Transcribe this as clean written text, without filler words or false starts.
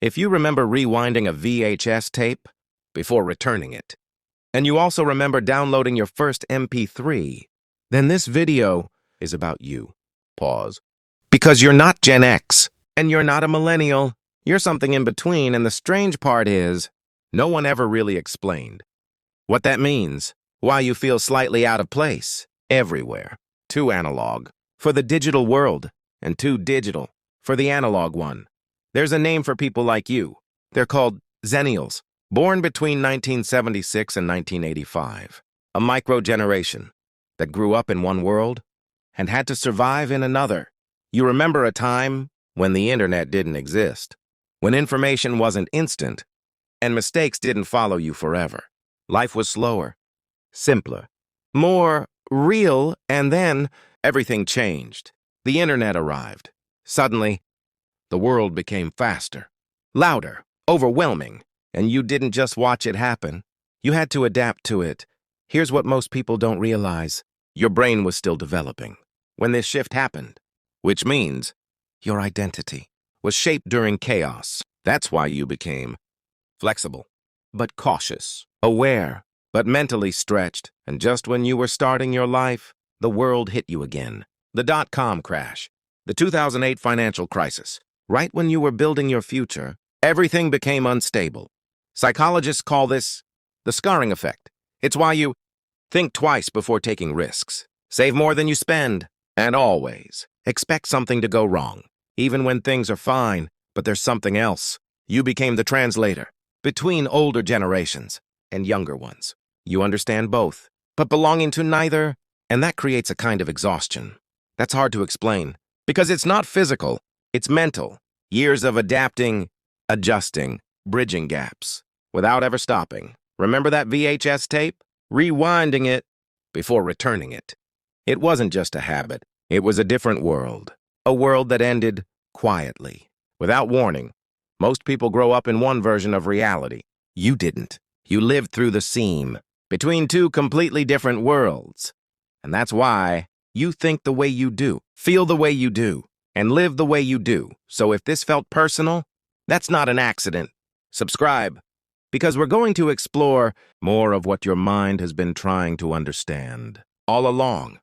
If you remember rewinding a VHS tape before returning it, and you also remember downloading your first MP3, then this video is about you. Pause. Because you're not Gen X, and you're not a millennial. You're something in between, and the strange part is, no one ever really explained what that means, why you feel slightly out of place everywhere. Too analog for the digital world, and too digital for the analog one. There's a name for people like you. They're called Xennials, born between 1976 and 1985. A micro-generation that grew up in one world and had to survive in another. You remember a time when the internet didn't exist, when information wasn't instant, and mistakes didn't follow you forever. Life was slower, simpler, more real, and then everything changed. The internet arrived. Suddenly, the world became faster, louder, overwhelming, and you didn't just watch it happen. You had to adapt to it. Here's what most people don't realize. Your brain was still developing when this shift happened, which means your identity was shaped during chaos. That's why you became flexible, but cautious, aware, but mentally stretched. And just when you were starting your life, the world hit you again. The dot-com crash, the 2008 financial crisis. Right when you were building your future, everything became unstable. Psychologists call this the scarring effect. It's why you think twice before taking risks, save more than you spend, and always expect something to go wrong. Even when things are fine, but there's something else. You became the translator between older generations and younger ones. You understand both, but belonging to neither, and that creates a kind of exhaustion. That's hard to explain, because it's not physical, it's mental. Years of adapting, adjusting, bridging gaps, without ever stopping. Remember that VHS tape? Rewinding it before returning it. It wasn't just a habit, it was a different world. A world that ended quietly, without warning. Most people grow up in one version of reality. You didn't. You lived through the seam, between two completely different worlds. And that's why you think the way you do, feel the way you do, and live the way you do. So if this felt personal, that's not an accident. Subscribe, because we're going to explore more of what your mind has been trying to understand all along.